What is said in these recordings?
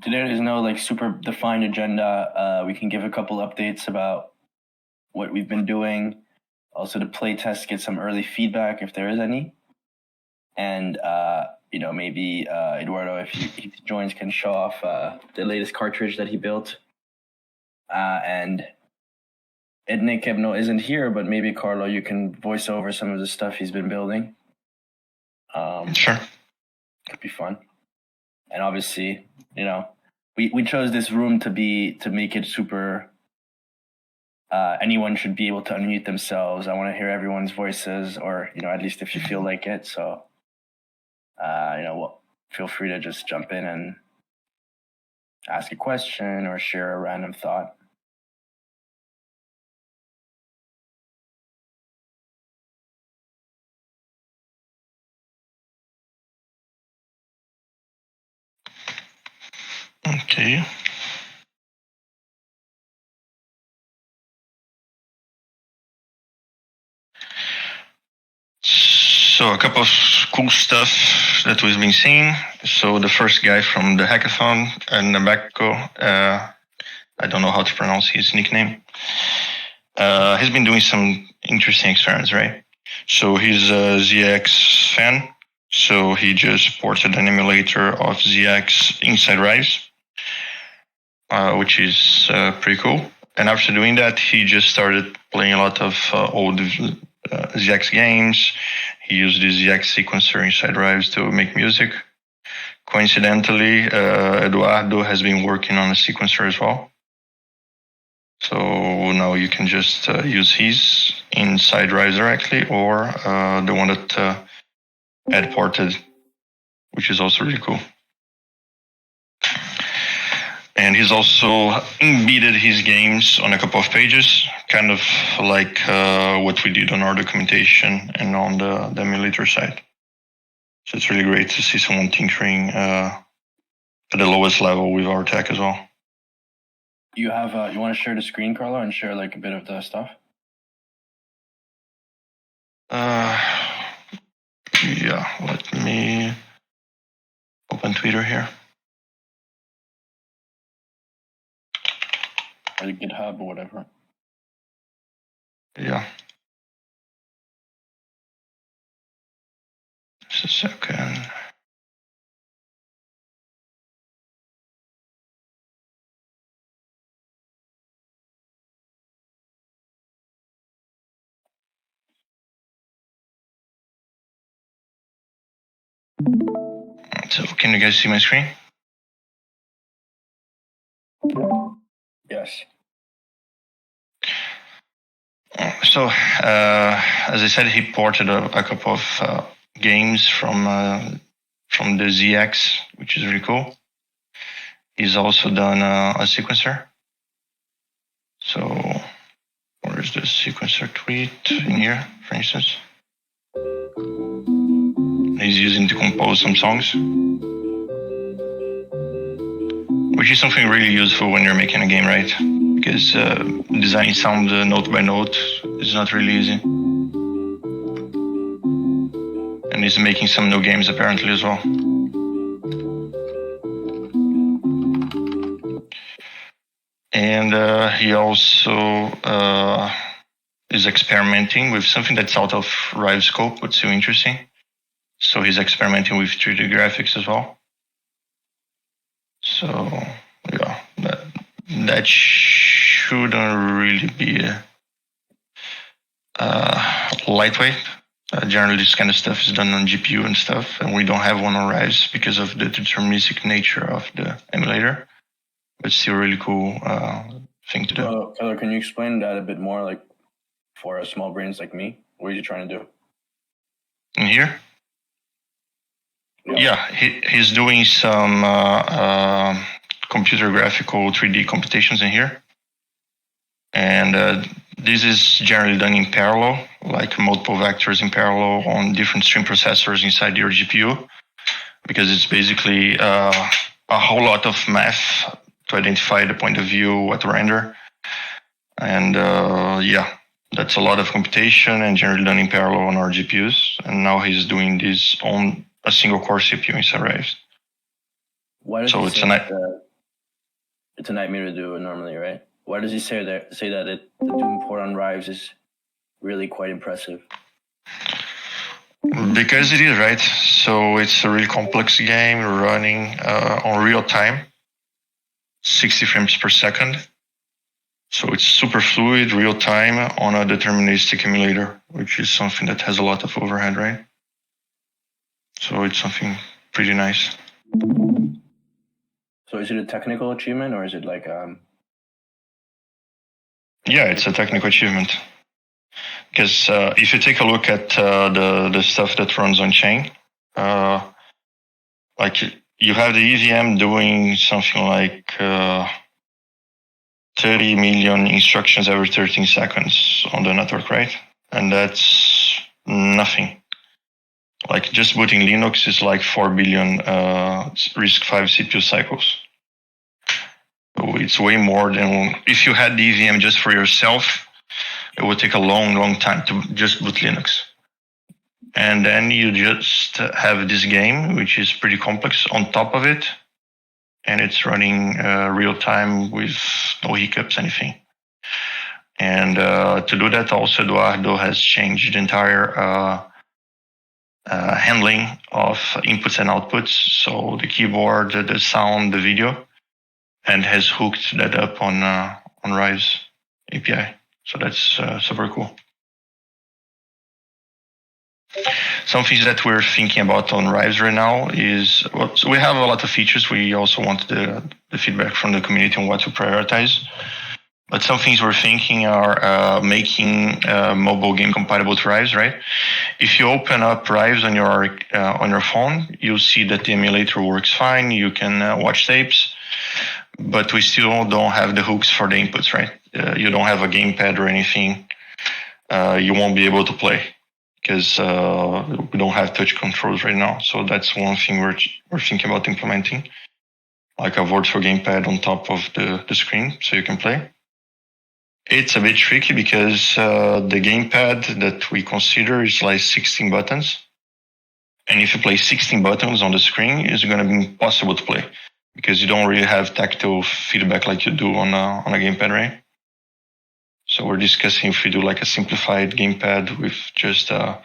today there's no like super defined agenda. We can give a couple updates about what we've been doing. Also to play test, get some early feedback if there is any. And maybe Eduardo, if he joins, can show off the latest cartridge that he built. And Nick Ebno isn't here, but maybe Carlo, you can voice over some of the stuff he's been building. Sure. Could be fun. And obviously, we chose this room to make it super. Anyone should be able to unmute themselves. I want to hear everyone's voices, or at least if you feel like it. So, feel free to just jump in and ask a question or share a random thought. Okay. So a couple of cool stuff that we've been seeing. So the first guy from the hackathon, Nabako, I don't know how to pronounce his nickname. He's been doing some interesting experiments, right? So he's a ZX fan. So he just ported an emulator of ZX inside RIVES, which is pretty cool. And after doing that, he just started playing a lot of old ZX games. He used the ZX sequencer inside RIVES to make music. Coincidentally, Eduardo has been working on a sequencer as well. So now you can just use his inside RIVES directly, or the one that Ed ported, which is also really cool. And he's also embedded his games on a couple of pages, kind of like what we did on our documentation and on the emulator side. So it's really great to see someone tinkering at the lowest level with our tech as well. You want to share the screen, Carlo, and share like a bit of the stuff? Yeah, let me open Twitter here. Or the GitHub or whatever. Yeah. Just a second. So can you guys see my screen? Yes. So, as I said, he ported a couple of games from the ZX, which is really cool. He's also done a sequencer. So, where's the sequencer tweet? In here, for instance. He's using to compose some songs, which is something really useful when you're making a game, right? Because designing sound note by note is not really easy. And he's making some new games apparently as well. And he also is experimenting with something that's out of RIVE scope, but still interesting. So he's experimenting with 3D graphics as well. So yeah, that shouldn't really be lightweight. Generally, this kind of stuff is done on GPU and stuff, and we don't have one on RIVES because of the deterministic nature of the emulator. But still, really cool thing to do. Keller, can you explain that a bit more, like for small brains like me? What are you trying to do? In here? Yeah, he's doing some computer graphical 3D computations in here. And this is generally done in parallel, like multiple vectors in parallel on different stream processors inside your GPU, because it's basically a whole lot of math to identify the point of view, what to render. And yeah, that's a lot of computation and generally done in parallel on our GPUs. And now he's doing this on a single core CPU inside RIVES. Why does so he it's say it's a nightmare to do it normally, right? Why does he say that the Doom port on Rives is really quite impressive? Because it is, right? So it's a really complex game running on real time, 60 frames per second. So it's super fluid, real time on a deterministic emulator, which is something that has a lot of overhead, right? So it's something pretty nice. So is it a technical achievement or is it like Yeah, it's a technical achievement. Because if you take a look at the stuff that runs on chain, like you have the EVM doing something like 30 million instructions every 13 seconds on the network, right? And that's nothing. Like just booting Linux is like 4 billion RISC-V CPU cycles. So it's way more than if you had the EVM just for yourself. It would take a long time to just boot Linux. And then you just have this game, which is pretty complex on top of it. And it's running real time with no hiccups, anything. And to do that, also Eduardo has changed the entire handling of inputs and outputs. So the keyboard, the sound, the video, and has hooked that up on RIVES API. So that's super cool. Some things that we're thinking about on RIVES right now is, well, so we have a lot of features. We also want the feedback from the community on what to prioritize. But some things we're thinking are making mobile game compatible to RIVES, right? If you open up RIVES on your phone, you'll see that the emulator works fine. You can watch tapes, but we still don't have the hooks for the inputs, right? You don't have a gamepad or anything. You won't be able to play because we don't have touch controls right now. So that's one thing we're thinking about implementing, like a virtual gamepad on top of the screen so you can play. It's a bit tricky because the gamepad that we consider is like 16 buttons. And if you play 16 buttons on the screen, it's going to be impossible to play because you don't really have tactile feedback like you do on a gamepad, right? So we're discussing if we do like a simplified gamepad with just a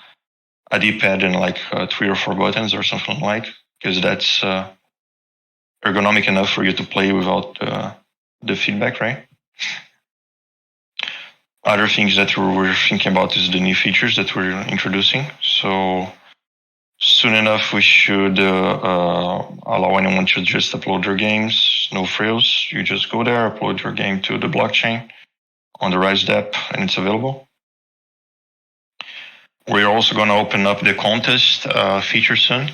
D-pad and like 3 or 4 buttons or something like, because that's ergonomic enough for you to play without the feedback, right? Other things that we're thinking about is the new features that we're introducing. So soon enough, we should allow anyone to just upload their games, no frills. You just go there, upload your game to the blockchain on the RIVES app, and it's available. We're also going to open up the contest feature soon,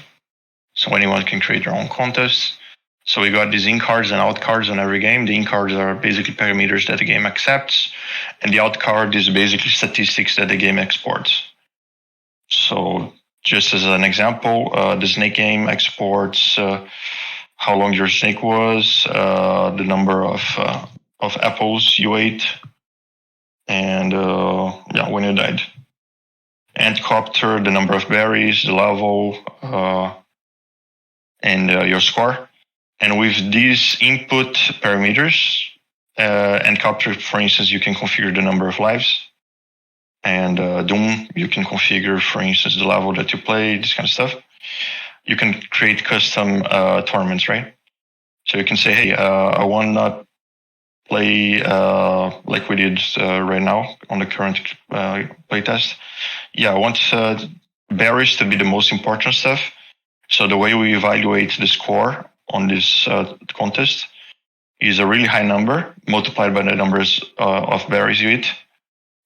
so anyone can create their own contest. So we got these in cards and out cards on every game. The in cards are basically parameters that the game accepts, and the out card is basically statistics that the game exports. So just as an example, the snake game exports how long your snake was, the number of apples you ate, and when you died. Antcopter, the number of berries, the level, and your score. And with these input parameters, Antcopter, for instance, you can configure the number of lives. And Doom, you can configure, for instance, the level that you play, this kind of stuff. You can create custom tournaments, right? So you can say, hey, I want to play like we did right now on the current playtest. Yeah, I want berries to be the most important stuff. So the way we evaluate the score on this contest is a really high number multiplied by the numbers of berries you eat.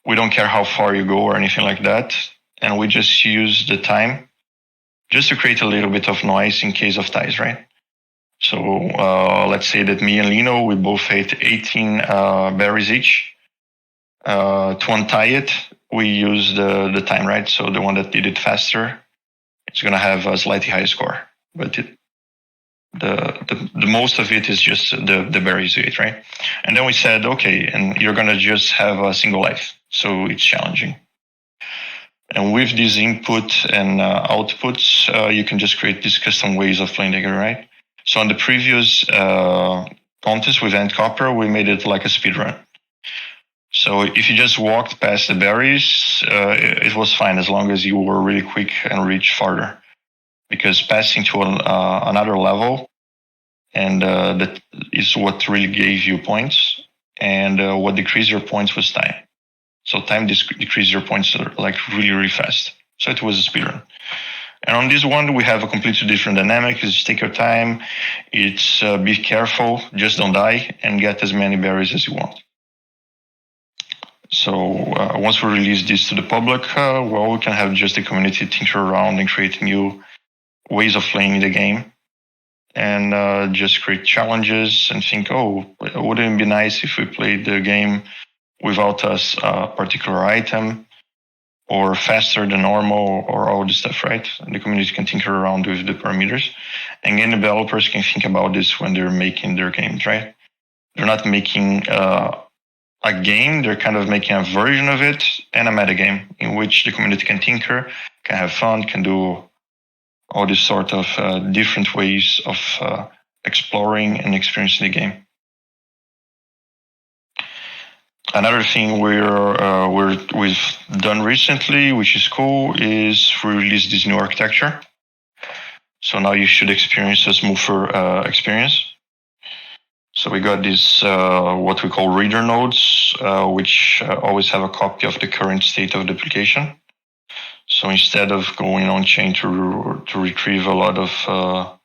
We don't care how far you go or anything like that. And we just use the time just to create a little bit of noise in case of ties, right? So let's say that me and Lino, we both ate 18 berries each. To untie it, we use the time, right? So the one that did it faster, it's going to have a slightly higher score. But the most of it is just the berries you ate, right? And then we said, okay, and you're going to just have a single life. So it's challenging. And with these input and outputs, you can just create these custom ways of playing the game, right? So on the previous contest with Ant Copper, we made it like a speed run. So if you just walked past the berries, it was fine as long as you were really quick and reached farther. Because passing to another level, and that is what really gave you points. And what decreased your points was time. So time decreased your points like really, really fast. So it was a speedrun. And on this one, we have a completely different dynamic. It's take your time. It's be careful, just don't die, and get as many berries as you want. So once we release this to the public, well, we can have just the community tinker around and create new ways of playing the game, and just create challenges and think, oh, wouldn't it be nice if we played the game without a particular item, or faster than normal, or all this stuff, right? And the community can tinker around with the parameters, and game developers can think about this when they're making their games, right? They're not making a game, they're kind of making a version of it and a metagame in which the community can tinker, can have fun, can do all these sort of different ways of exploring and experiencing the game. Another thing we've done recently, which is cool, is we released this new architecture. So now you should experience a smoother experience. So we got this what we call reader nodes, which always have a copy of the current state of the application. So instead of going on chain to retrieve a lot of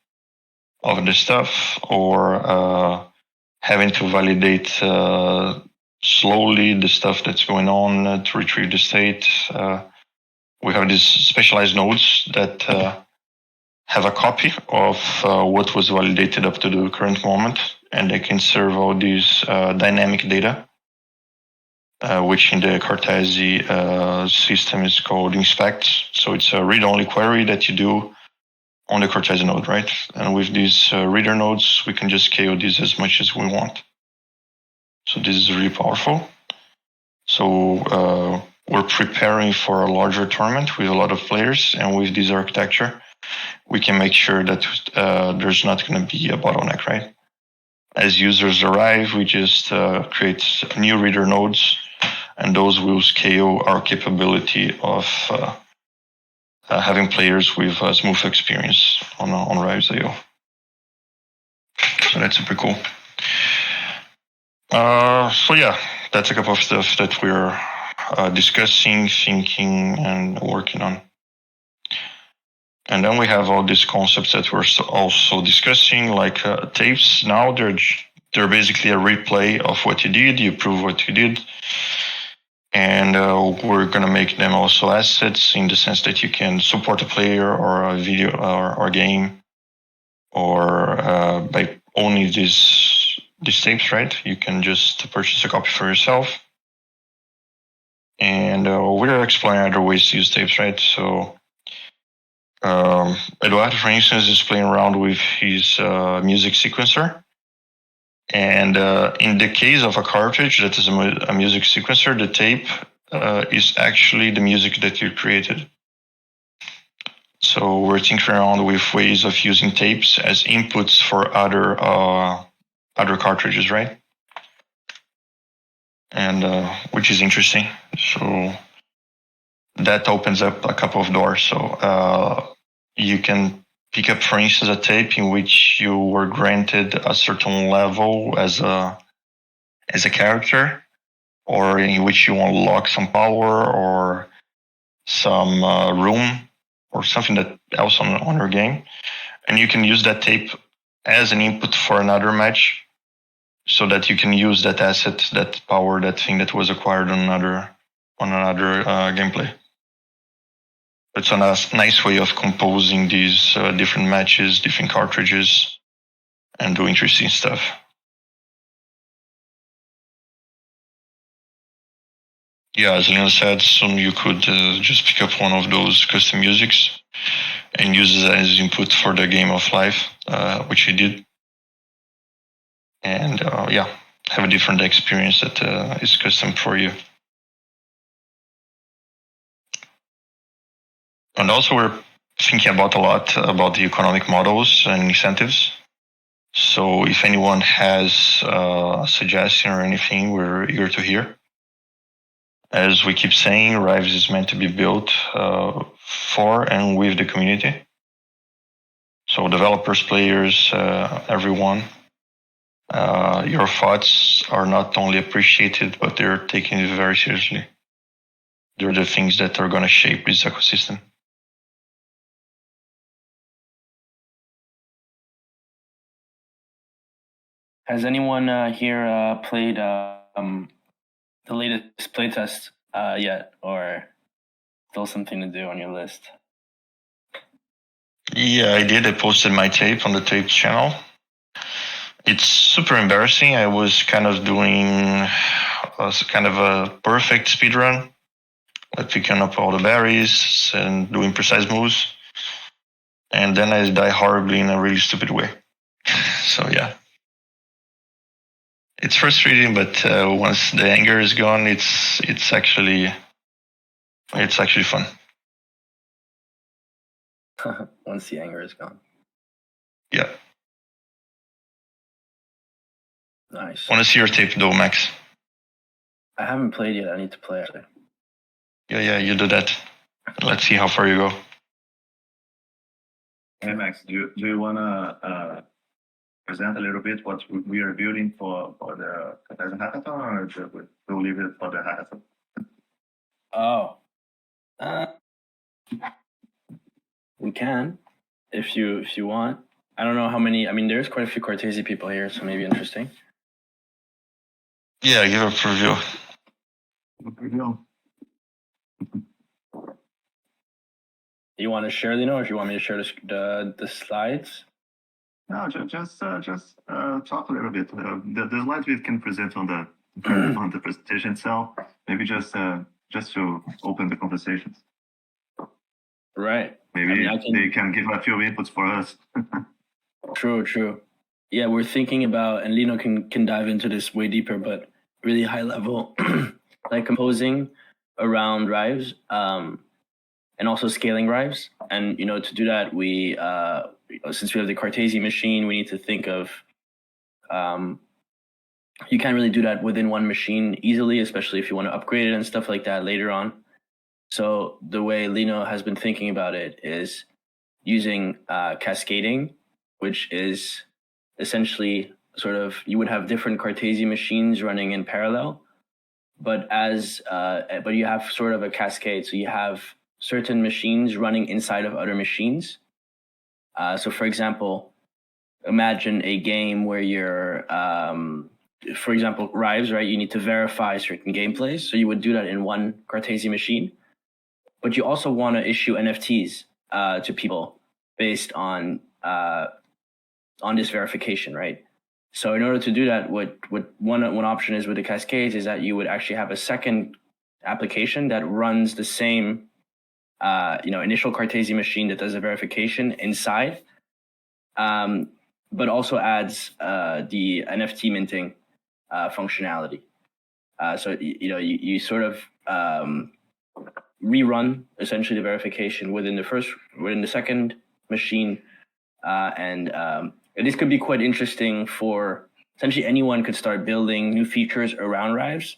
the stuff, or having to validate slowly the stuff that's going on to retrieve the state, we have these specialized nodes that have a copy of what was validated up to the current moment, and they can serve all these dynamic data, which in the Cartesi system is called inspect. So it's a read-only query that you do on the Cartesi node, right? And with these reader nodes, we can just scale this as much as we want. So this is really powerful. So we're preparing for a larger tournament with a lot of players, and with this architecture, we can make sure that there's not going to be a bottleneck, right? As users arrive, we just create new reader nodes, and those will scale our capability of having players with a smooth experience on RIVES.io. So that's super cool. So yeah, that's a couple of stuff that we're discussing, thinking, and working on. And then we have all these concepts that we're also discussing, like tapes. Now they're basically a replay of what you did. You prove what you did. And we're going to make them also assets, in the sense that you can support a player or a video or game, or by owning these tapes, right? You can just purchase a copy for yourself. And we're exploring other ways to use tapes, right? So Eduardo, for instance, is playing around with his music sequencer. And in the case of a cartridge that is a music sequencer, the tape is actually the music that you created. So we're tinkering around with ways of using tapes as inputs for other cartridges, right? And which is interesting. So that opens up a couple of doors. So you can pick up, for instance, a tape in which you were granted a certain level as a character, or in which you unlock some power or some room or something that else on your game, and you can use that tape as an input for another match, so that you can use that asset, that power, that thing that was acquired on another gameplay. It's a nice way of composing these different matches, different cartridges, and do interesting stuff. Yeah, as Leon said, soon you could just pick up one of those custom musics and use it as input for the game of life, which he did. And yeah, have a different experience that is custom for you. And also we're thinking a lot about the economic models and incentives. So if anyone has a suggestion or anything, we're eager to hear. As we keep saying, RIVES is meant to be built for and with the community. So developers, players, everyone. Your thoughts are not only appreciated, but they're taken very seriously. They're the things that are going to shape this ecosystem. Has anyone here played the latest playtest yet, or still something to do on your list? Yeah, I did. I posted my tape on the tape channel. It's super embarrassing. I was kind of doing kind of a perfect speed run, like picking up all the berries and doing precise moves. And then I die horribly in a really stupid way. So yeah, it's frustrating, but once the anger is gone, it's actually fun. Once the anger is gone. Yeah. Nice. Want to see your tape though, Max? I haven't played yet. I need to play actually. Yeah, you do that. Let's see how far you go. Hey Max, do you wanna present a little bit what we are building for the Cartesian Hackathon, or we'll leave it for the hackathon? Oh, we can, if you want. I don't know how many. I mean, there's quite a few Cortesi people here, so maybe interesting. Yeah, give a preview. You want to share, Lino, or do you want me to share the slides? No, just talk a little bit. The slides we can present on the presentation itself. Maybe just to open the conversations. Right. Maybe they can give a few inputs for us. True. Yeah, we're thinking about, and Lino can dive into this way deeper, but really high level, like composing around RIVES, and also scaling RIVES. And to do that, we since we have the Cartesi machine, we need to think of you can't really do that within one machine easily, especially if you want to upgrade it and stuff like that later on. So the way Lino has been thinking about it is using cascading, which is essentially sort of, you would have different Cartesi machines running in parallel, but you have sort of a cascade. So you have certain machines running inside of other machines. So for example, imagine a game where you're, for example, RIVES, right? You need to verify certain gameplays. So you would do that in one Cartesi machine, but you also want to issue NFTs to people based on this verification, right? So in order to do that, what one option is with the cascades is that you would actually have a second application that runs the same initial Cartesi machine that does the verification inside, but also adds the NFT minting functionality. So you sort of rerun essentially the verification within the second machine, and this could be quite interesting for essentially anyone could start building new features around RIVES.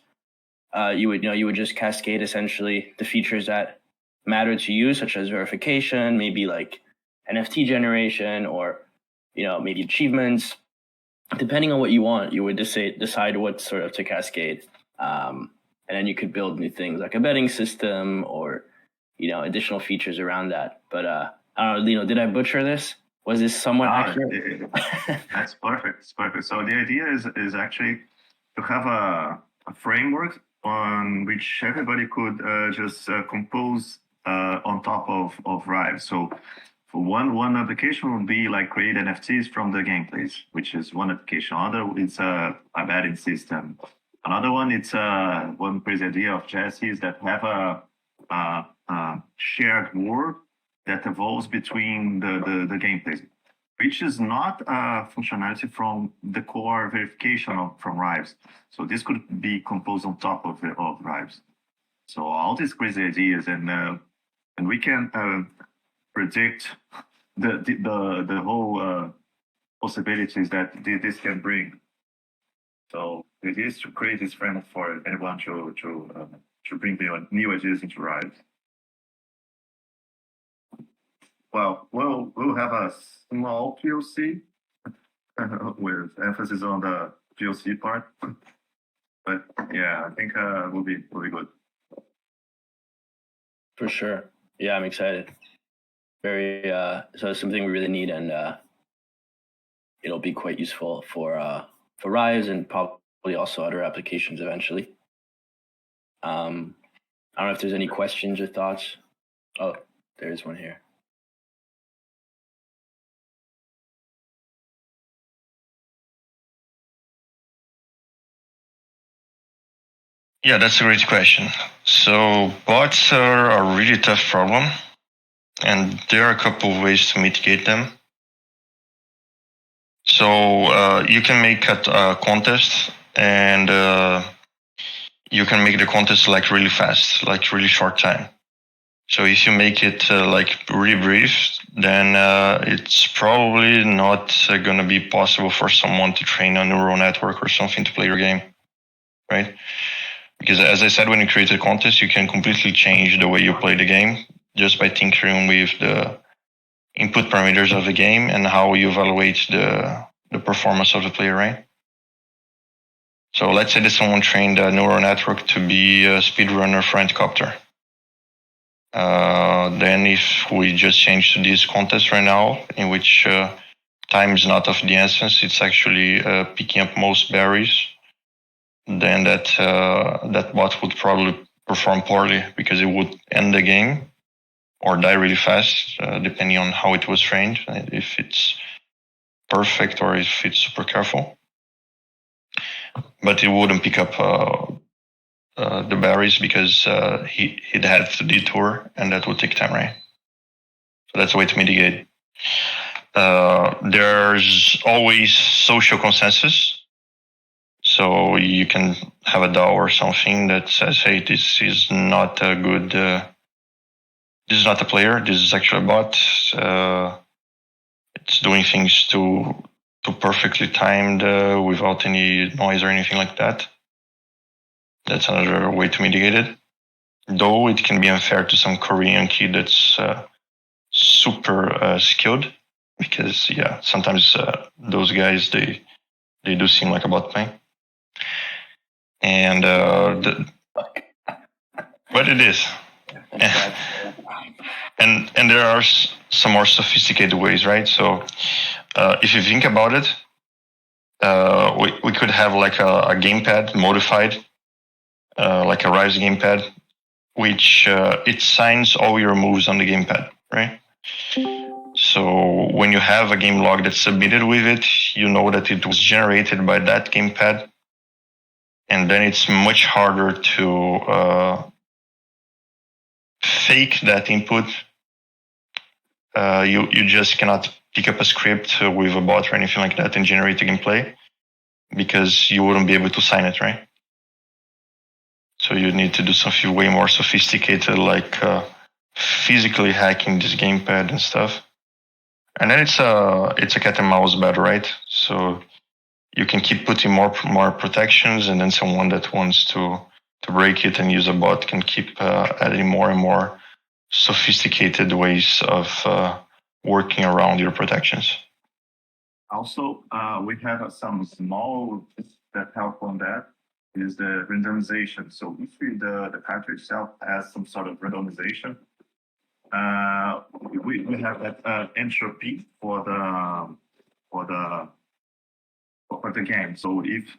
You would just cascade essentially the features that matter to you, such as verification, maybe like NFT generation, or maybe achievements. Depending on what you want, you would decide what sort of to cascade, and then you could build new things like a betting system or additional features around that. But I don't know, Lino, did I butcher this? Was this somewhat accurate? That's perfect. It's perfect. So the idea is actually to have a framework on which everybody could just compose on top of RIVES. So for one application would be like create NFTs from the gameplays, which is one application. Another, it's a betting system. Another one, it's one crazy idea of Jesse is that have a shared world that evolves between the gameplays, which is not a functionality from the core verification from RIVES. So this could be composed on top of RIVES. So all these crazy ideas, and we can predict the whole possibilities that this can bring. So it is to create this framework for anyone to bring new ideas into RIVES. Well, we'll have a small POC with emphasis on the POC part. But yeah, I think will be good. For sure. Yeah, I'm excited. Very so it's something we really need, and it'll be quite useful for RIVES and probably also other applications eventually. I don't know if there's any questions or thoughts. Oh, there's one here. Yeah, that's a great question. So bots are a really tough problem, and there are a couple of ways to mitigate them. So you can make a contest, and you can make the contest like really fast, like really short time. So if you make it like really brief, then it's probably not going to be possible for someone to train a neural network or something to play your game, right? Because as I said, when you create a contest, you can completely change the way you play the game just by tinkering with the input parameters of the game and how you evaluate the performance of the player, right? So let's say that someone trained a neural network to be a speedrunner for Anticopter. Then if we just change to this contest right now, in which time is not of the essence, it's actually picking up most berries, then that bot would probably perform poorly because it would end the game or die really fast, depending on how it was trained, if it's perfect or if it's super careful. But it wouldn't pick up the berries because he'd have to detour, and that would take time, right? So that's a way to mitigate. There's always social consensus. So you can have a DAO or something that says, hey, this is not a good, this is not a player, this is actually a bot. It's doing things too perfectly timed without any noise or anything like that. That's another way to mitigate it. Though it can be unfair to some Korean kid that's super skilled, because yeah, sometimes those guys, they do seem like a bot playing. And but it is. And there are some more sophisticated ways, right? So if you think about it, we could have like a gamepad modified, like a RIVES gamepad, which it signs all your moves on the gamepad, right? So when you have a game log that's submitted with it, you know that it was generated by that gamepad, and then it's much harder to fake that input. You just cannot pick up a script with a bot or anything like that and generate a gameplay, because you wouldn't be able to sign it, right? So you need to do something way more sophisticated, like physically hacking this gamepad and stuff. And then it's a cat and mouse battle, right? So you can keep putting more protections, and then someone that wants to break it and use a bot can keep adding more and more sophisticated ways of working around your protections. Also, we have some small that help on that is the randomization. So if the cartridge itself has some sort of randomization, we have that entropy for the game. So if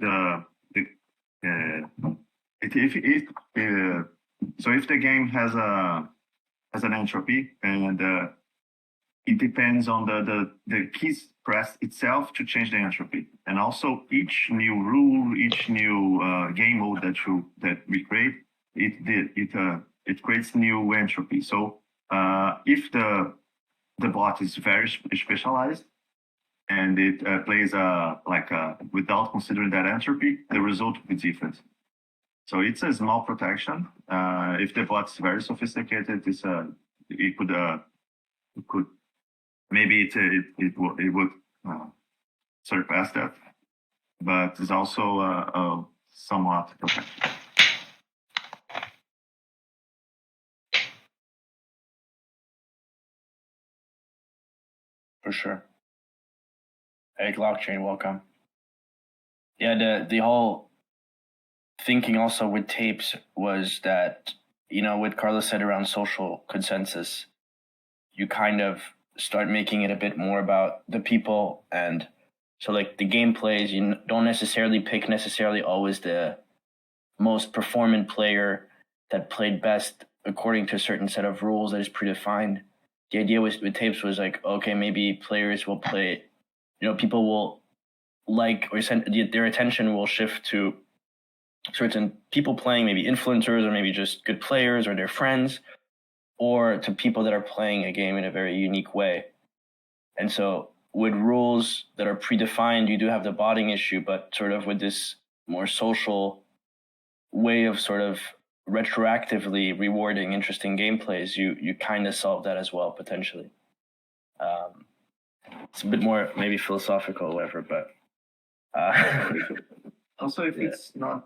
if the game has an entropy, and it depends on the keys pressed itself to change the entropy, and also each new rule, each new game mode that we create, it creates new entropy. So if the bot is very specialized and it plays without considering that entropy, the result will be different. So it's a small protection. If the bot is very sophisticated, it could maybe it would surpass that, but it's also somewhat. For sure. Hey, Blockchain, welcome. Yeah, the whole thinking also with tapes was that, what Carlos said around social consensus, you kind of start making it a bit more about the people. And so like the gameplays, you don't necessarily pick always the most performant player that played best according to a certain set of rules that is predefined. The idea with tapes was like, okay, maybe players will play, people will like, or their attention will shift to certain people playing, maybe influencers or maybe just good players or their friends, or to people that are playing a game in a very unique way. And so with rules that are predefined, you do have the botting issue, but sort of with this more social way of sort of retroactively rewarding interesting gameplays, you kind of solve that as well, potentially. It's a bit more maybe philosophical or whatever, but also if it's not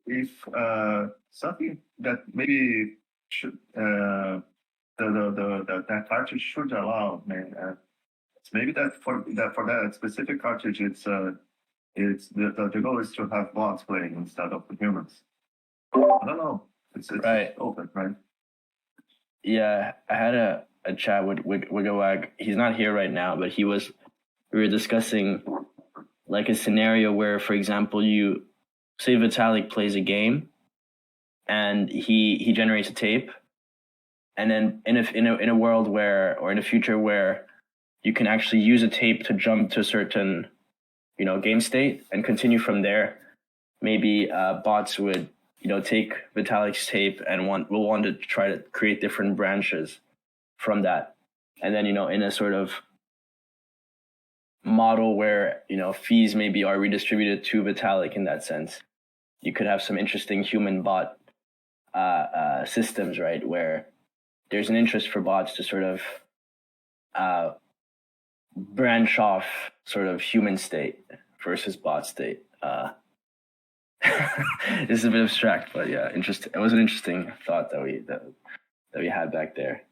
if something that maybe should that cartridge should allow, man. It's maybe that for that specific cartridge, it's the goal is to have bots playing instead of the humans. I don't know. It's right. Open, right? Yeah, I had a chat with Wigawag. He's not here right now, but we were discussing like a scenario where, for example, you say Vitalik plays a game and he generates a tape, and then in a world where, or in a future where you can actually use a tape to jump to a certain game state and continue from there. Maybe bots would take Vitalik's tape and will want to try to create different branches from that, and then in a sort of model where fees maybe are redistributed to Vitalik. In that sense, you could have some interesting human bot systems, right, where there's an interest for bots to sort of branch off sort of human state versus bot state. This is a bit abstract, but yeah, interesting. It was an interesting thought that we had back there.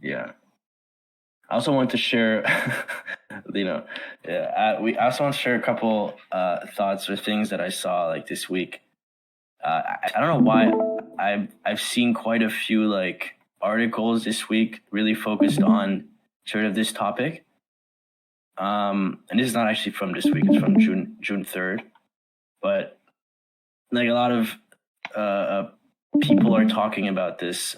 Yeah. I also want to share, I also want to share a couple thoughts or things that I saw like this week. I don't know why I've seen quite a few like articles this week really focused on sort of this topic. And this is not actually from this week; it's from June 3rd. But like a lot of people are talking about this.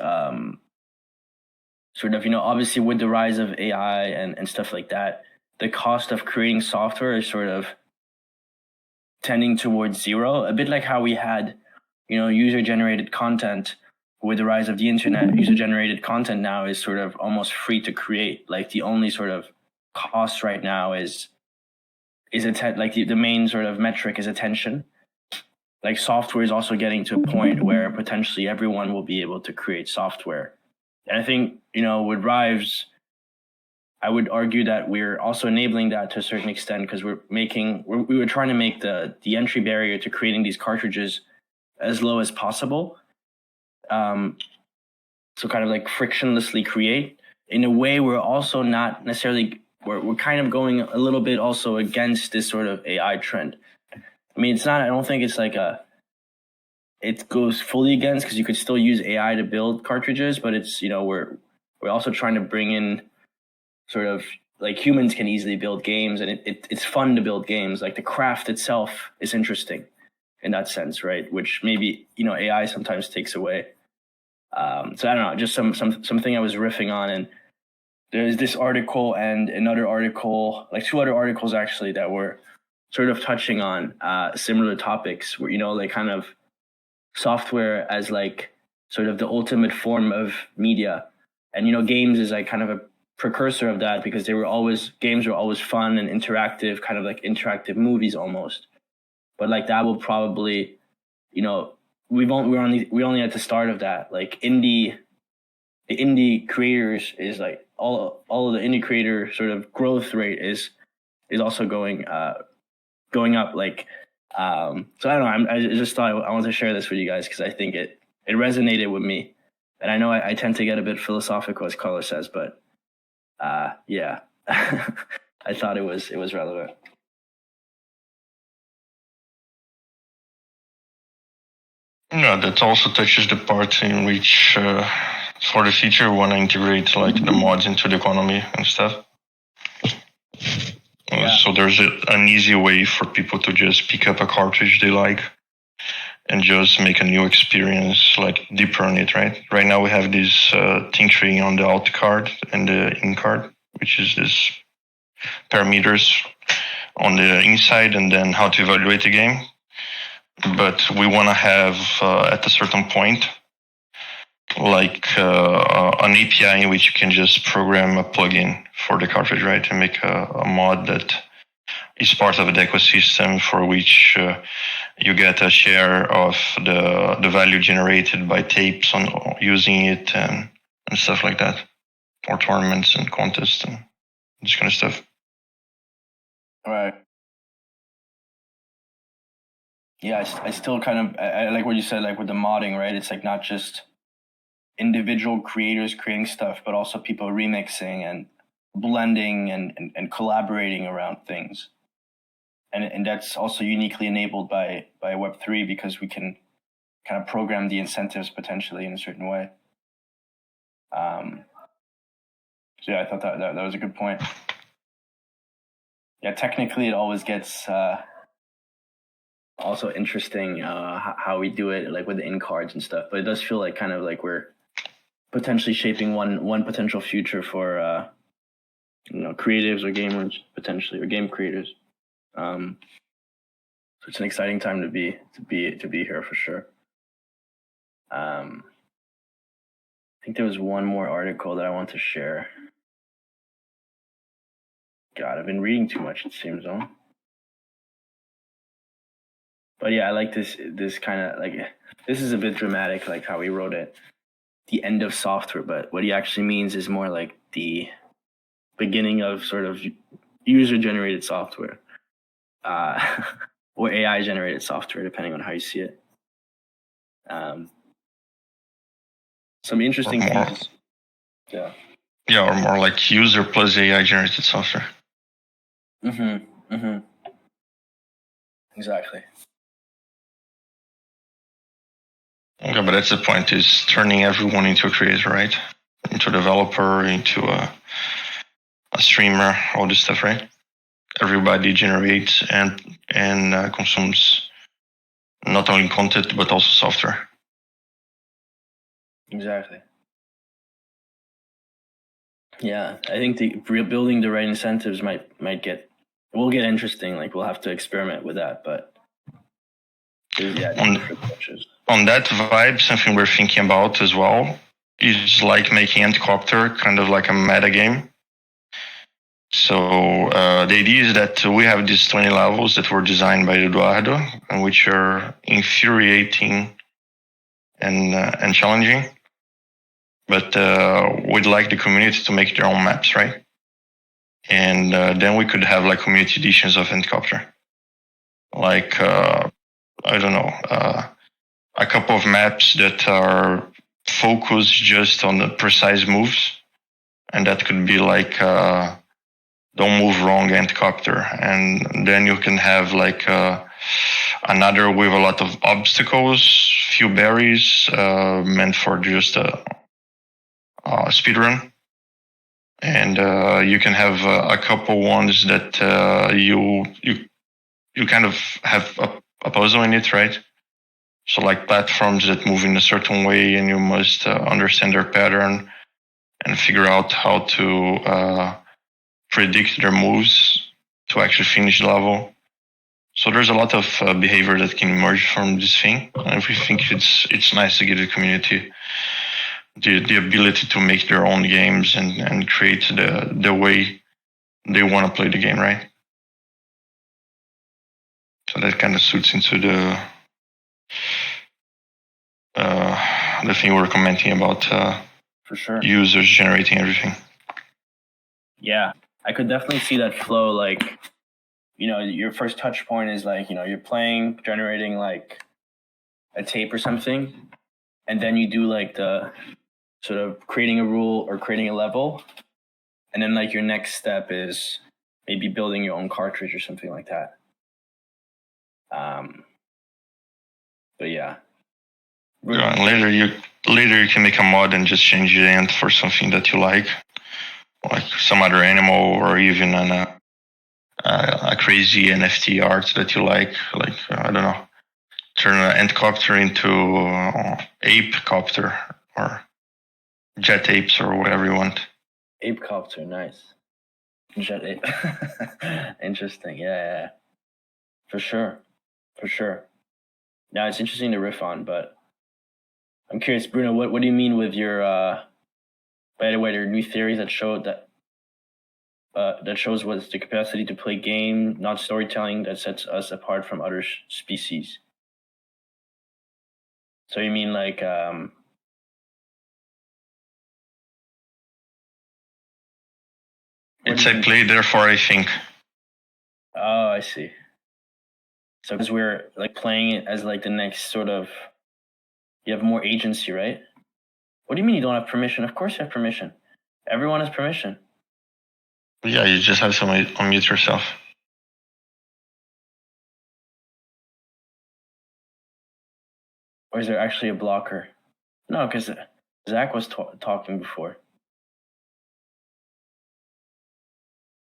Sort of, obviously with the rise of AI and stuff like that, the cost of creating software is sort of tending towards zero, a bit like how we had, user-generated content with the rise of the internet. User-generated content now is sort of almost free to create. Like the only sort of cost right now is the main sort of metric is attention. Like software is also getting to a point where potentially everyone will be able to create software. And I think, with RIVES, I would argue that we're also enabling that to a certain extent because we were trying to make the entry barrier to creating these cartridges as low as possible. So kind of like frictionlessly create. In a way, we're also not necessarily, we're kind of going a little bit also against this sort of AI trend. I mean, I don't think it's like it goes fully against, because you could still use AI to build cartridges, but it's, we're also trying to bring in sort of like humans can easily build games, and it's fun to build games. Like the craft itself is interesting in that sense, right? Which maybe, AI sometimes takes away. So I don't know, just something I was riffing on. And there's this article and another article, like two other articles actually, that were sort of touching on similar topics where, like kind of software as like sort of the ultimate form of media. And, games is like kind of a precursor of that, because games were always fun and interactive, kind of like interactive movies almost. But like that will probably, we're only at the start of that. Like the indie creators is like all of the indie creator sort of growth rate is also going up. Like, so I don't know. I just thought I wanted to share this with you guys because I think it resonated with me, and I know I tend to get a bit philosophical, as Carlos says, but yeah, I thought it was relevant. Yeah, that also touches the part in which, for the future, we want to integrate like the mods into the economy and stuff. Yeah. So there's an easy way for people to just pick up a cartridge they like and just make a new experience, like deeper on it, right? Right now we have this tinkering on the out card and the in card, which is this parameters on the inside and then how to evaluate the game. But we want to have at a certain point like an API in which you can just program a plugin for the cartridge, right? And make a mod that is part of the ecosystem for which you get a share of the value generated by tapes on using it and stuff like that, or tournaments and contests and this kind of stuff. Right. Yeah, I still kind of I like what you said, like with the modding, right? It's like not just individual creators creating stuff, but also people remixing and blending and collaborating around things. And that's also uniquely enabled by Web3 because we can kind of program the incentives potentially in a certain way. So yeah, I thought that was a good point. Yeah, technically it always gets also interesting how we do it, like with the in cards and stuff. But it does feel like kind of like we're potentially shaping one potential future for creatives or gamers potentially, or game creators. So it's an exciting time to be here for sure. I think there was one more article that I want to share. God, I've been reading too much, it seems, though. But yeah, I like this kind of like, this is a bit dramatic, like how he wrote it, the end of software. But what he actually means is more like the beginning of sort of user-generated software, or AI-generated software, depending on how you see it. Some interesting things. Yeah. Yeah, or more like user plus AI-generated software. Exactly. Okay, but that's the point, is turning everyone into a creator, right? Into a developer, into a streamer, all this stuff, right? Everybody generates and consumes not only content, but also software. Exactly. Yeah, I think building the right incentives will get interesting. Like we'll have to experiment with that, but yeah. On that vibe, something we're thinking about as well is like making Entcopter kind of like a meta game. So the idea is that we have these 20 levels that were designed by Eduardo, and which are infuriating and challenging. But we'd like the community to make their own maps, right? And then we could have like community editions of Entcopter. Like, I don't know, a couple of maps that are focused just on the precise moves. And that could be like, don't move wrong Entcopter. And then you can have like another with a lot of obstacles, few berries, meant for just a speedrun. And you can have a couple ones that you kind of have a puzzle in it, right? So like platforms that move in a certain way, and you must understand their pattern and figure out how to predict their moves to actually finish the level. So there's a lot of behavior that can emerge from this thing, and we think it's nice to give the community the ability to make their own games and create the way they want to play the game, right? So that kind of suits into the thing we're commenting about. For sure. Users generating everything. Yeah, I could definitely see that flow. Like, your first touch point is like, you're playing, generating like a tape or something, and then you do like the sort of creating a rule or creating a level, and then like your next step is maybe building your own cartridge or something like that. But yeah. Yeah, and later you can make a mod and just change the end for something that you like some other animal, or even a crazy NFT art that you like. Like I don't know, turn an ant copter into ape copter or jet apes or whatever you want. Ape copter, nice. Jet ape. Interesting. Yeah. For sure. Now it's interesting to riff on, but I'm curious, Bruno, what do you mean with your by the way, there are new theories that show that shows what's the capacity to play game, not storytelling, that sets us apart from other species. So you mean like it's I play, therefore I think. Oh, I see. So because we're like playing it as like the next sort of, you have more agency, right? What do you mean you don't have permission? Of course you have permission. Everyone has permission. Yeah, you just have to unmute yourself. Or is there actually a blocker? No, because Zach was talking before.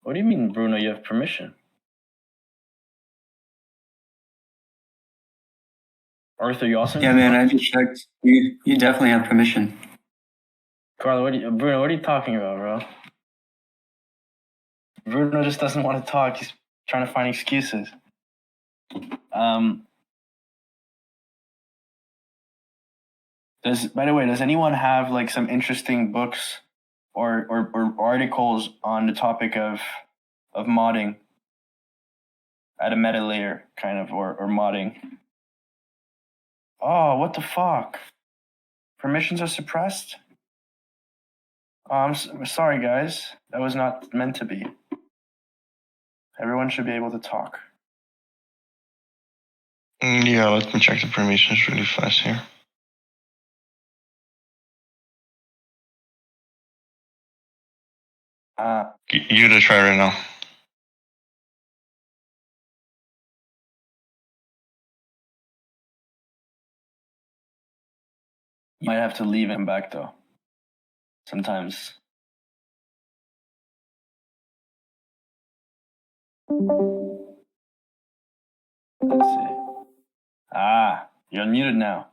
What do you mean, Bruno, you have permission? Arthur, you also? Yeah, man, I just checked. You definitely have permission. Carlo, Bruno, what are you talking about, bro? Bruno just doesn't want to talk. He's trying to find excuses. By the way, does anyone have like some interesting books or articles on the topic of modding at a meta layer, kind of, or modding? Oh, what the fuck? Permissions are suppressed? Oh, I'm sorry, guys. That was not meant to be. Everyone should be able to talk. Yeah, let me check the permissions really fast here. You to try right now. You might have to leave him back though. Sometimes. Let's see. You're unmuted now.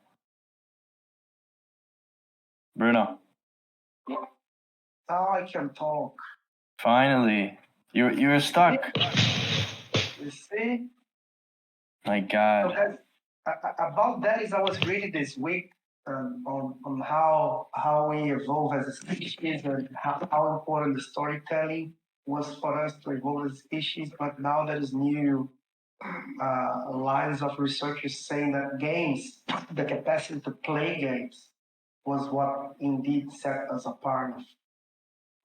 Bruno. Now I can talk. Finally. You were stuck. You see? My God. So about that is I was reading this week on how we evolve as a species and how important the storytelling was for us to evolve as a species. But now there is new lines of researchers saying that games, the capacity to play games, was what indeed set us apart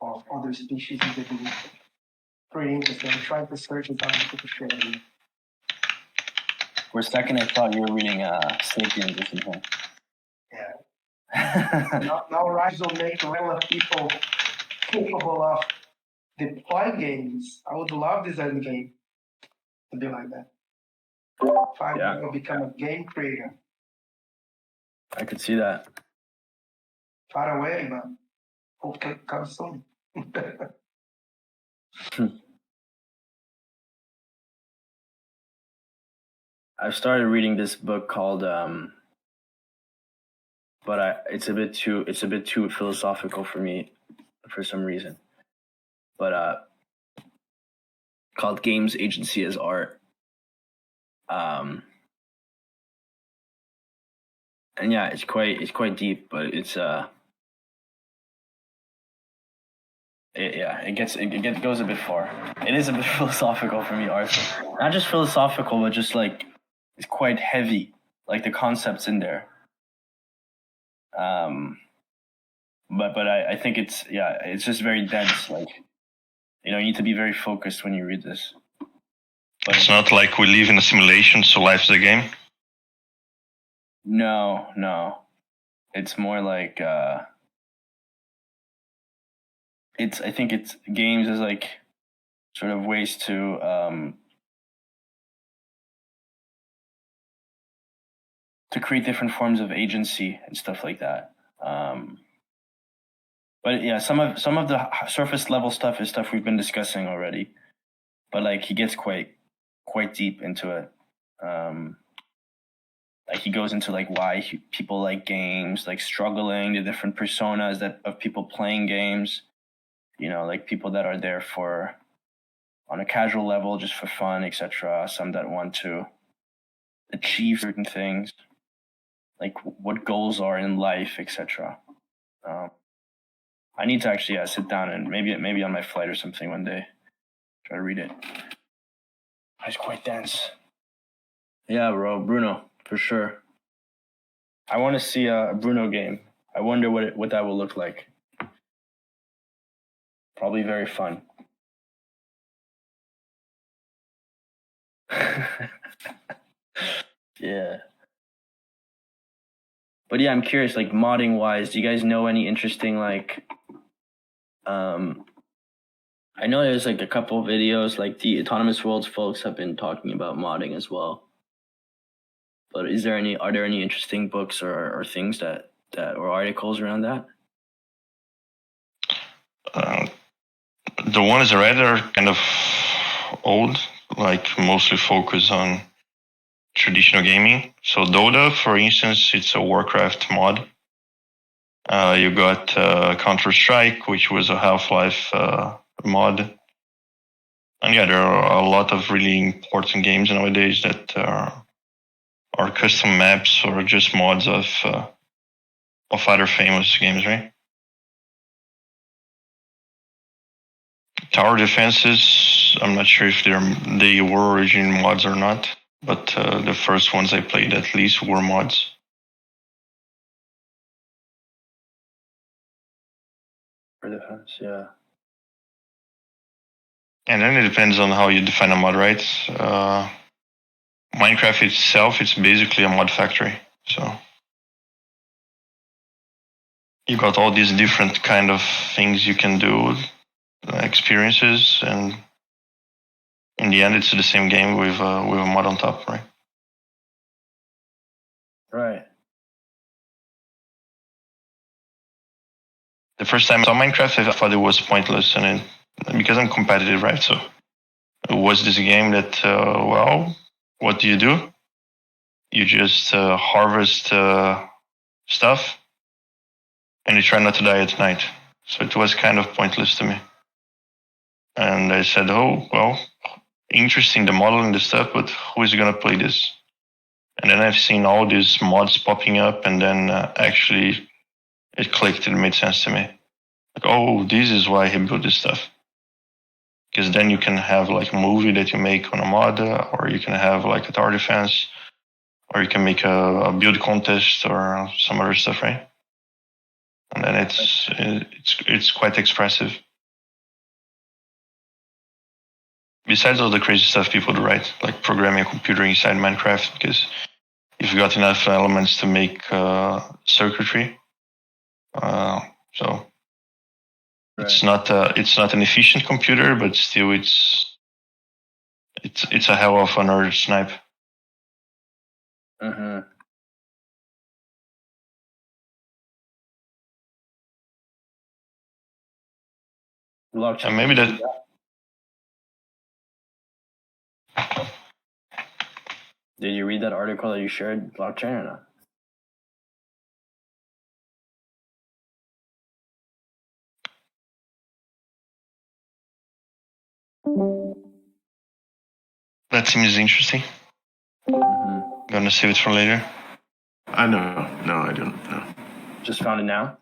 of other species in the evolution. Pretty interesting. I'm trying to search it out to share it with you. For a second, I thought you were reading Sapiens or something. Yeah. now RIVES will make regular people capable of deploying games. I would love this end game to be like that. Five will become a game creator. I could see that. Far away, but hopefully it comes soon. I've started reading this book called but it's a bit too philosophical for me for some reason. But called Games Agency as Art. And yeah, it's quite deep, but it's it goes a bit far. It is a bit philosophical for me, Arthur. Not just philosophical, but just like it's quite heavy, like the concepts in there. But I think it's just very dense. Like you need to be very focused when you read this. But It's not like we live in a simulation, so life's a game. No. It's more like I think it's games is like sort of ways to create different forms of agency and stuff like that. But yeah, some of the surface level stuff is stuff we've been discussing already. But like he gets quite deep into it. Like he goes into like why people like games, like struggling, the different personas of people playing games. Like people that are there for on a casual level just for fun, etc. Some that want to achieve certain things, like what goals are in life, etc. I need to actually sit down and maybe on my flight or something one day try to read it. It's quite dense. Yeah, bro, Bruno, for sure. I want to see a Bruno game. I wonder what that will look like. Probably very fun. Yeah. But yeah, I'm curious, like modding wise, do you guys know any interesting like I know there's like a couple of videos, like the Autonomous Worlds folks have been talking about modding as well. But are there any interesting books or things that or articles around that? The ones I read are kind of old, like mostly focused on traditional gaming. So Dota, for instance, it's a Warcraft mod. You got Counter-Strike, which was a Half-Life mod. And yeah, there are a lot of really important games nowadays that are custom maps or just mods of other famous games, right? Tower defenses, I'm not sure if they were original mods or not, but the first ones I played at least were mods. For defense, yeah. And then it depends on how you define a mod, right? Minecraft itself, it's basically a mod factory. So you got all these different kind of things you can do, experiences, and in the end, it's the same game with a mod on top, right? Right. The first time I saw Minecraft, I thought it was pointless, and because I'm competitive, right? So it was this game that, well, what do? You just harvest stuff, and you try not to die at night. So it was kind of pointless to me. And I said, oh, well, interesting, the model and the stuff, but who is going to play this? And then I've seen all these mods popping up, and then actually it clicked. It made sense to me. Like, oh, this is why he built this stuff. Because then you can have like a movie that you make on a mod, or you can have like a tower defense, or you can make a build contest or some other stuff, right? And then it's quite expressive. Besides all the crazy stuff people do, right? Like programming a computer inside Minecraft, because if you got enough elements to make circuitry, so right. It's not an efficient computer, but still it's a hell of a nerd snipe. Mm-hmm. And maybe that. Did you read that article that you shared, blockchain, or not? That seems interesting. Mm-hmm. Gonna save it for later. I know. No, I don't know. Just found it now?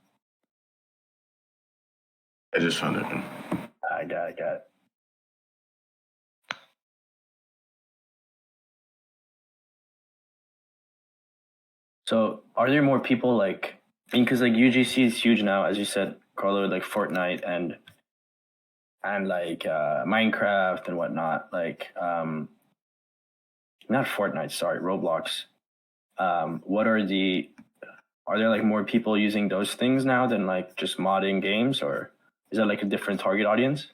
I just found it. I got it. So, are there more people like? I mean, because like UGC is huge now, as you said, Carlo, like Fortnite, and and like Minecraft and whatnot, like not Fortnite, sorry, Roblox. What are there like more people using those things now than like just modding games, or is that like a different target audience?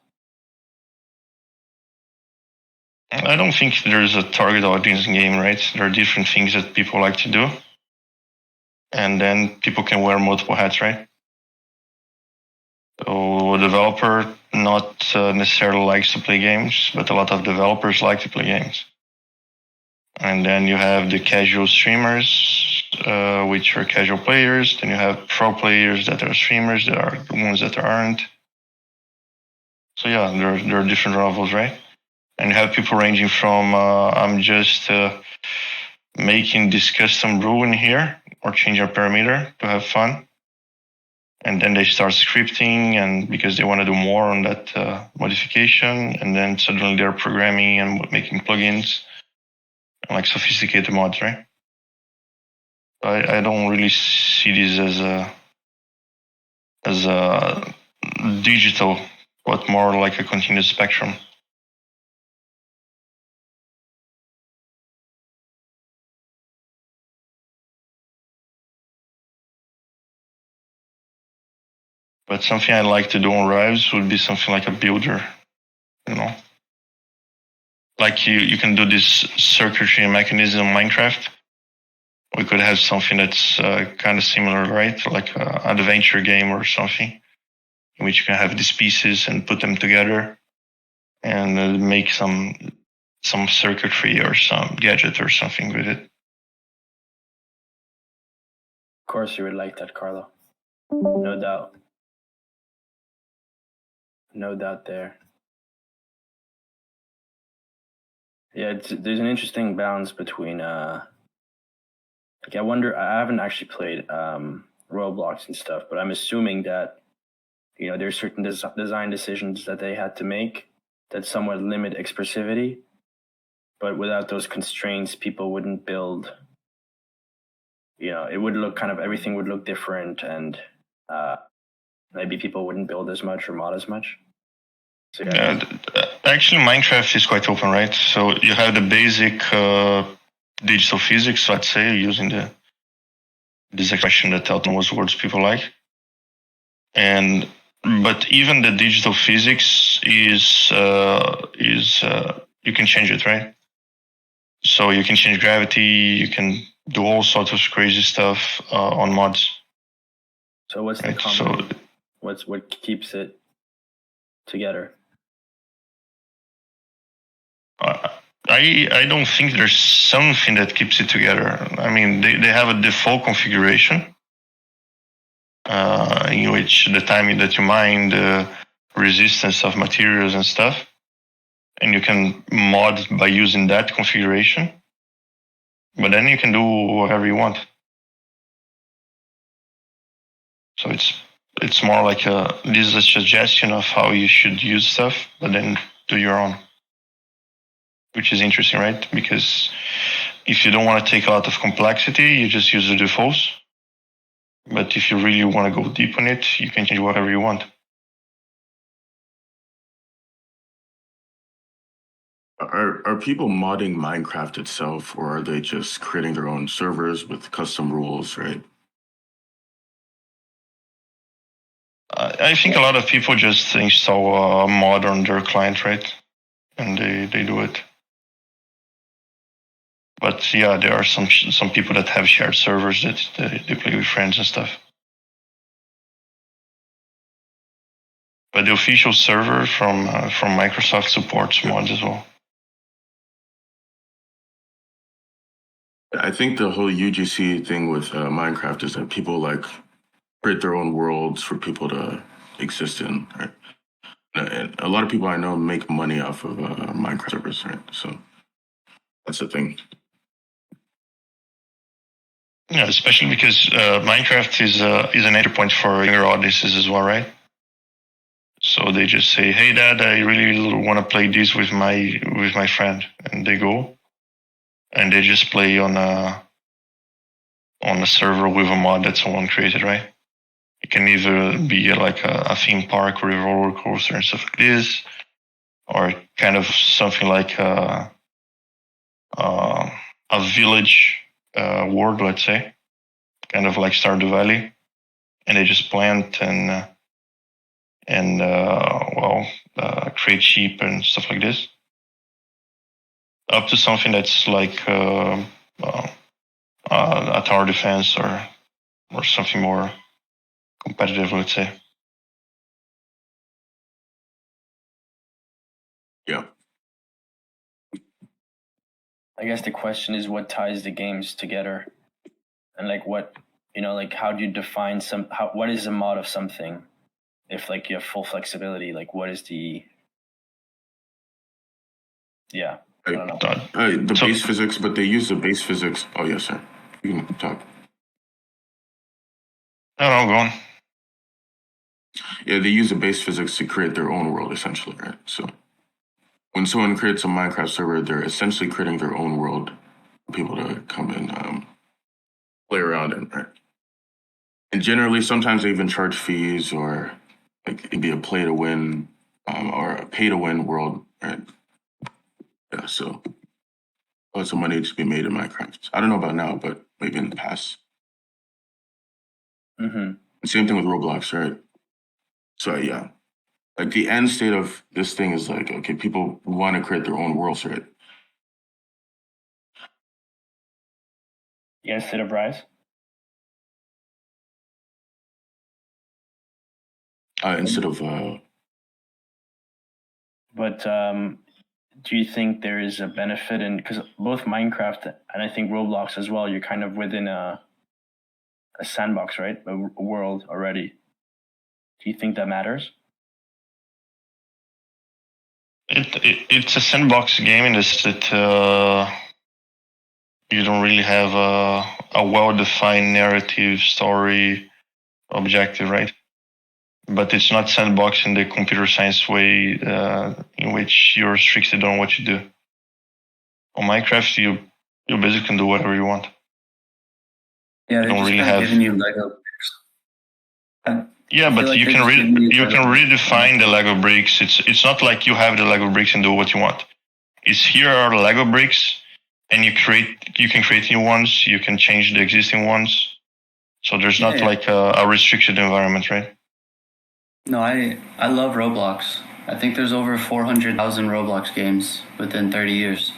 I don't think there's a target audience game, right? There are different things that people like to do. And then people can wear multiple hats, right? So a developer not necessarily likes to play games, but a lot of developers like to play games. And then you have the casual streamers, which are casual players. Then you have pro players that are streamers, that are the ones that aren't. So yeah, there are different levels, right? And you have people ranging from I'm just making this custom rule in here or changing a parameter to have fun. And then they start scripting, and because they want to do more on that modification, and then suddenly they're programming and making plugins and like sophisticated mods, right? I don't really see this as a digital, but more like a continuous spectrum. But something I'd like to do on Rives would be something like a builder, you know? Like you can do this circuitry mechanism in Minecraft. We could have something that's kind of similar, right? Like an adventure game or something, in which you can have these pieces and put them together and make some circuitry or some gadget or something with it. Of course, you would like that, Carlo. No doubt. No doubt there. Yeah, there's an interesting balance between like I wonder, I haven't actually played Roblox and stuff, but I'm assuming that there's certain design decisions that they had to make that somewhat limit expressivity, but without those constraints, people wouldn't build. It would look everything would look different, and maybe people wouldn't build as much or mod as much. So, yeah. Actually, Minecraft is quite open, right? So you have the basic digital physics, let's say, using this expression that autonomous words people like. But even the digital physics is you can change it, right? So you can change gravity, you can do all sorts of crazy stuff on mods. So what's the common? What keeps it together? I don't think there's something that keeps it together. I mean, they have a default configuration in which the timing that you mine, the resistance of materials and stuff, and you can mod by using that configuration. But then you can do whatever you want. So it's more like this is a suggestion of how you should use stuff, but then do your own. Which is interesting, right? Because if you don't want to take a lot of complexity, you just use the defaults. But if you really want to go deep on it, you can change whatever you want. Are people modding Minecraft itself, or are they just creating their own servers with custom rules, right? I think a lot of people just install a mod on their client, right? And they do it. But yeah, there are some people that have shared servers that they play with friends and stuff. But the official server from Microsoft supports mods as well. I think the whole UGC thing with Minecraft is that people like create their own worlds for people to exist in, right? And a lot of people I know make money off of Minecraft servers, right? So that's the thing. Yeah, especially because Minecraft is an entry point for younger audiences as well, right? So they just say, "Hey, Dad, I really want to play this with my friend," and they go, and they just play on a server with a mod that someone created, right? It can either be like a theme park or a roller coaster and stuff like this, or kind of something like a village world, let's say, kind of like Stardew Valley, and they just plant and create sheep and stuff like this. Up to something that's like a tower defense or something more competitive, let's say. Yeah. I guess the question is what ties the games together, and like what, like how do you define what is a mod of something? If like you have full flexibility, like what is the I don't know. The base physics, but they use the base physics. Oh yes, sir. You can talk. No, go on. Yeah, they use the base physics to create their own world, essentially, right? So when someone creates a Minecraft server, they're essentially creating their own world for people to come and play around in, right? And generally, sometimes they even charge fees, or like it'd be a play to win or a pay to win world, right? Yeah, so lots of money to be made in Minecraft. I don't know about now, but maybe in the past. Mm-hmm. Same thing with Roblox, right? So yeah, like the end state of this thing is like, okay, people want to create their own worlds, right? You guys instead of Rise? Instead of But do you think there is a benefit in, because both Minecraft and I think Roblox as well, you're kind of within a sandbox, right? A world already. Do you think that matters? It's a sandbox game in this that you don't really have a well-defined narrative, story, objective, right? But it's not sandbox in the computer science way in which you're restricted on what you do. On Minecraft, you basically can do whatever you want. Yeah, they don't just really kind of have- giving you Lego. Yeah, but like you they're can just giving you you can Lego. redefine the Lego bricks. It's not like you have the Lego bricks and do what you want. It's here are the Lego bricks, and you can create new ones. You can change the existing ones. So there's not Yeah. like a restricted environment, right? No, I love Roblox. I think there's over 400,000 Roblox games within 30 years.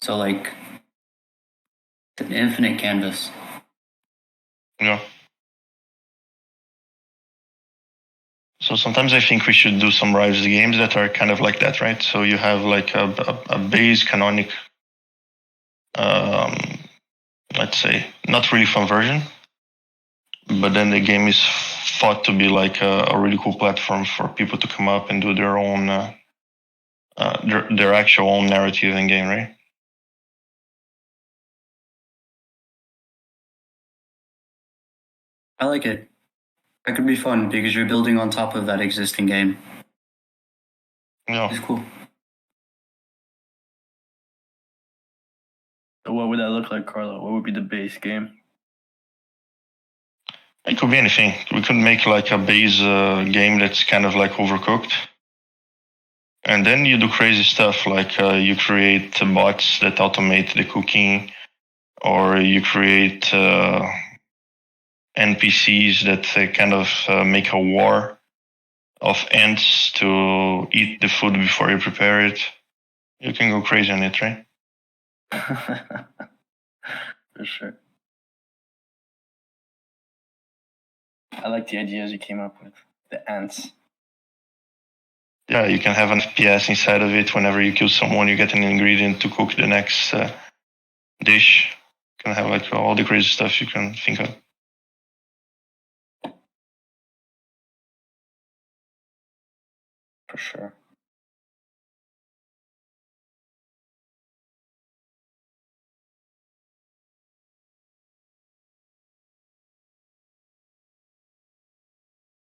So like, it's an infinite canvas. Yeah. So sometimes I think we should do some Rives games that are kind of like that, right? So you have like a base canonic, let's say, not really fun version, but then the game is thought to be like a really cool platform for people to come up and do their own, their actual own narrative in game, right? I like it. That could be fun because you're building on top of that existing game. Yeah. It's cool. So what would that look like, Carlo? What would be the base game? It could be anything. We could make like a base game that's kind of like overcooked. And then you do crazy stuff like you create bots that automate the cooking, or you create NPCs that kind of make a war of ants to eat the food before you prepare it. You can go crazy on it, right? For sure. I like the ideas you came up with. The ants. Yeah, you can have an FPS inside of it. Whenever you kill someone, you get an ingredient to cook the next dish. You can have like all the crazy stuff you can think of. For sure.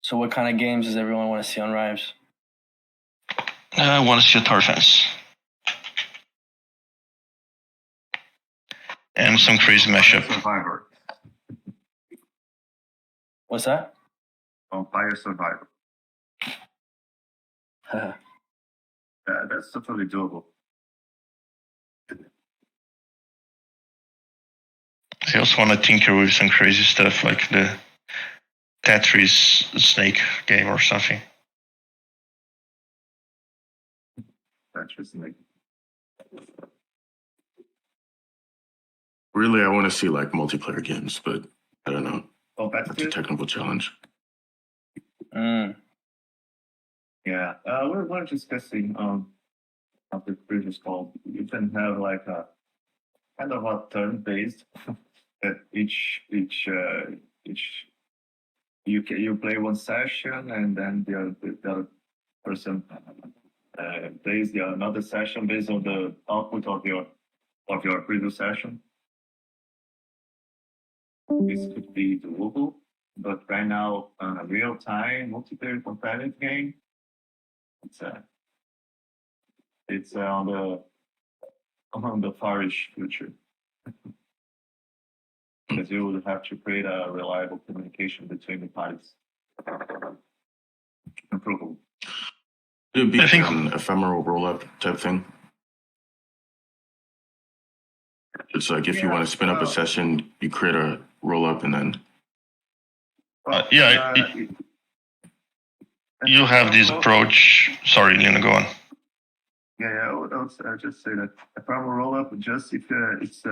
So what kind of games does everyone want to see on Rives? I want to see a tower fence. And some crazy mashup. Survivor. What's that? Vampire Survivor. That's totally doable. I also want to tinker with some crazy stuff like the Tetris snake game or something. Interesting. Really, I want to see like multiplayer games, but I don't know. That's a Competitive? technical challenge. Mm. Yeah, we were discussing on the previous call. You can have like a kind of a turn-based that each you play one session and then the other person plays another session based on the output of your previous session. This could be doable, but right now, real-time multiplayer competitive game, it's on the farish future. Because you would have to create a reliable communication between the parties. Improvable. It'd be I think- an ephemeral roll-up type thing. It's like if you want to spin up a session, you create a roll-up and then. You have this approach. Sorry, Lena, go on. Yeah, I'll just say that a proper roll-up, just if it's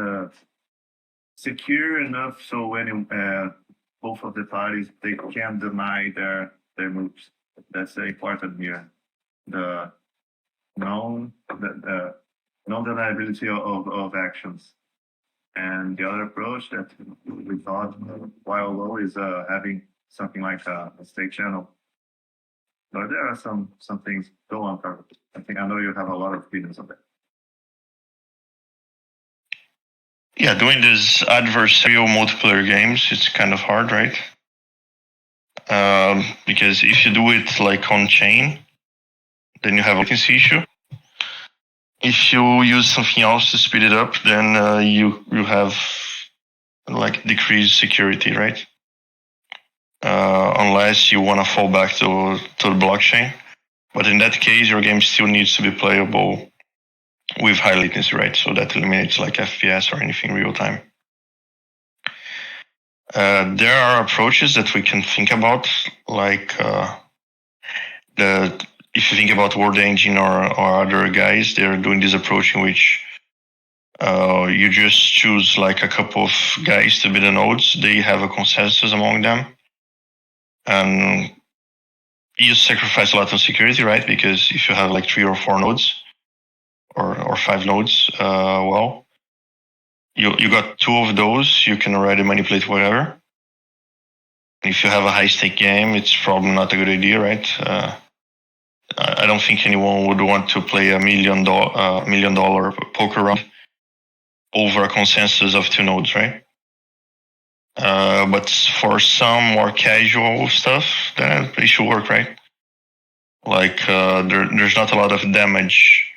secure enough so when both of the parties they can deny their moves. That's important here. The non-deniability of actions. And the other approach that we thought while low is having something like a state channel. But there are some things go on cover. I know you have a lot of opinions on that. Yeah, doing these adversarial multiplayer games, it's kind of hard, right? Because if you do it like on chain, then you have a latency issue. If you use something else to speed it up, then you have like decreased security, right? Unless you want to fall back to the blockchain. But in that case, your game still needs to be playable with high latency, right? So that eliminates like FPS or anything real time. There are approaches that we can think about, like if you think about World Engine or other guys, they're doing this approach in which you just choose like a couple of guys to be the nodes. They have a consensus among them, and you sacrifice a lot of security, right? Because if you have like 3 or 4 nodes or 5 nodes, well, you got 2 of those. You can already manipulate whatever. If you have a high stake game, it's probably not a good idea, right? I don't think anyone would want to play $1 million poker round over a consensus of 2 nodes, right? But for some more casual stuff, then it should work, right? Like there's not a lot of damage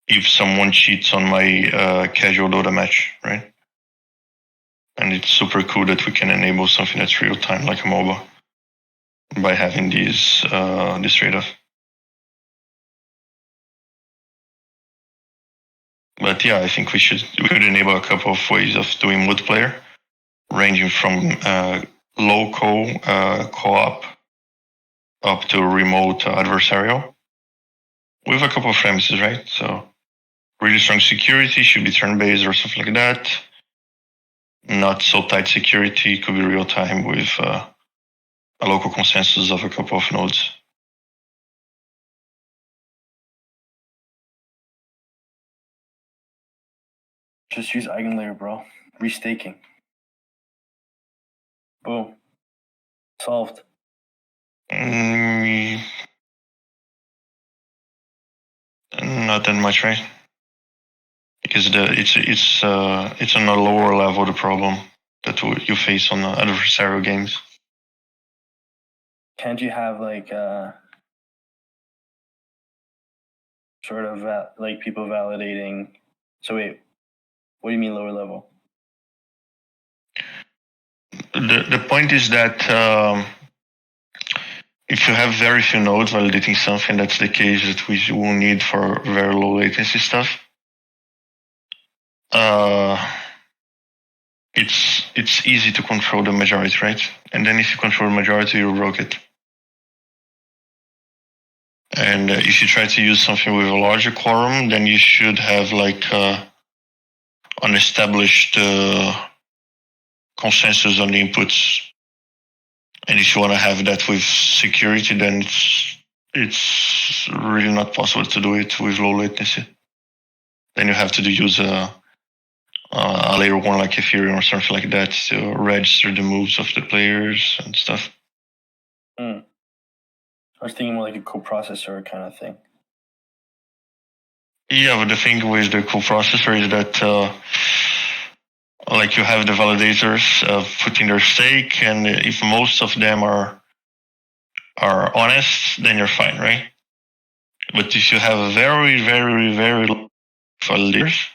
if someone cheats on my casual Dota match, right? And it's super cool that we can enable something that's real time like a MOBA by having this trade-off. But yeah, I think we could enable a couple of ways of doing multiplayer, ranging from local co-op up to remote adversarial, with a couple of premises, right? So really strong security should be turn-based or something like that. Not so tight security could be real time with a local consensus of a couple of nodes. Just use eigenlayer, bro. Restaking. Boom. Solved. Not that much, right? Because it's on a lower level the problem that you face on adversarial games. Can't you have like sort of like people validating? So wait, what do you mean lower level? The point is that if you have very few nodes validating something, that's the case that we will need for very low latency stuff. It's easy to control the majority, right? And then if you control the majority, you broke it. And if you try to use something with a larger quorum, then you should have like an established consensus on the inputs. And if you want to have that with security, then it's really not possible to do it with low latency. Then you have to use a layer one like Ethereum or something like that to register the moves of the players and stuff. I was thinking more like a coprocessor kind of thing. Yeah, but the thing with the coprocessor is that like you have the validators putting their stake, and if most of them are honest, then you're fine, right? But if you have very, very, very low validators,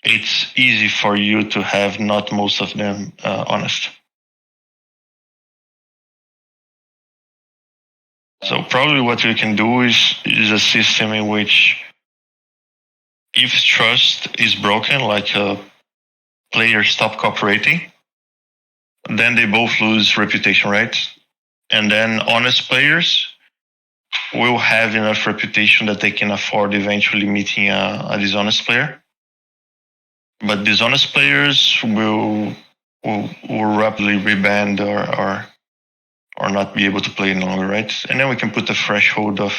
it's easy for you to have not most of them honest. So probably what we can do is a system in which if trust is broken, like players stop cooperating, then they both lose reputation, right? And then honest players will have enough reputation that they can afford eventually meeting a dishonest player. But dishonest players will rapidly be banned or not be able to play any longer, right? And then we can put the threshold of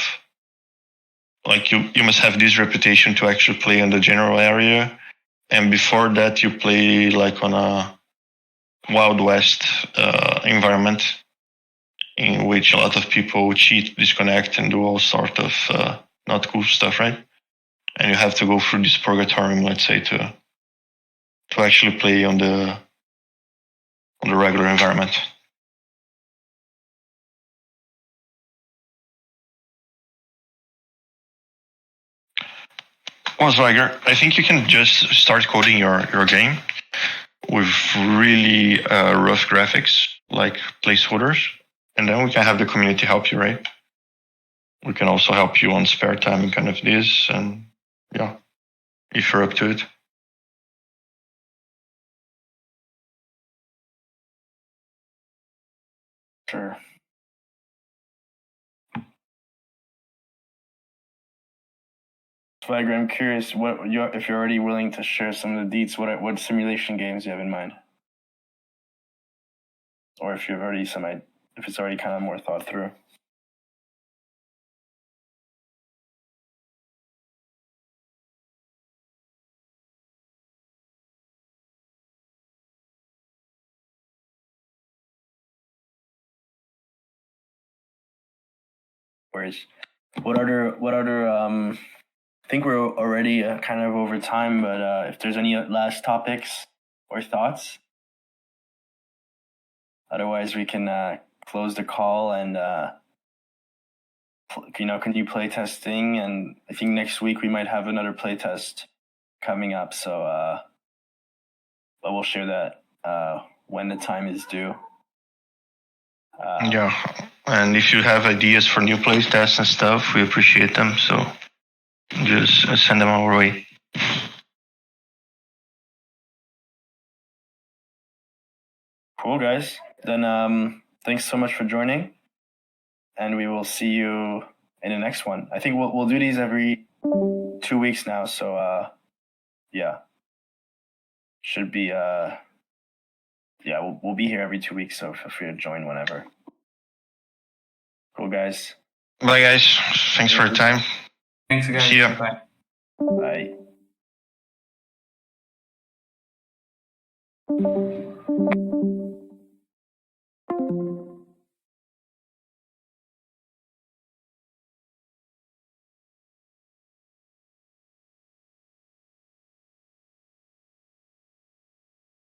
like you must have this reputation to actually play in the general area, and before that you play like on a Wild West environment in which a lot of people cheat, disconnect, and do all sort of not cool stuff, right? And you have to go through this purgatorium, let's say, to actually play on the regular environment. Well, Zweiger, I think you can just start coding your game with really rough graphics, like placeholders, and then we can have the community help you, right? We can also help you on spare time and kind of this, and yeah, if you're up to it. Sure. Swagger, I'm curious if you're already willing to share some of the deets. What simulation games you have in mind, or if if it's already kind of more thought through. Whereas, what other I think we're already kind of over time, but if there's any last topics or thoughts, otherwise we can close the call and continue play testing. And I think next week we might have another play test coming up. So, but we'll share that when the time is due. Yeah, and if you have ideas for new play tests and stuff, we appreciate them. So just send them our way. Cool, guys. Then thanks so much for joining, and we will see you in the next one. I think we'll do these every 2 weeks now. So yeah, should be yeah, we'll be here every 2 weeks. So feel free to join whenever. Cool, guys. Bye, guys. Thanks for your time. Thanks, guys. See ya. Bye. Bye.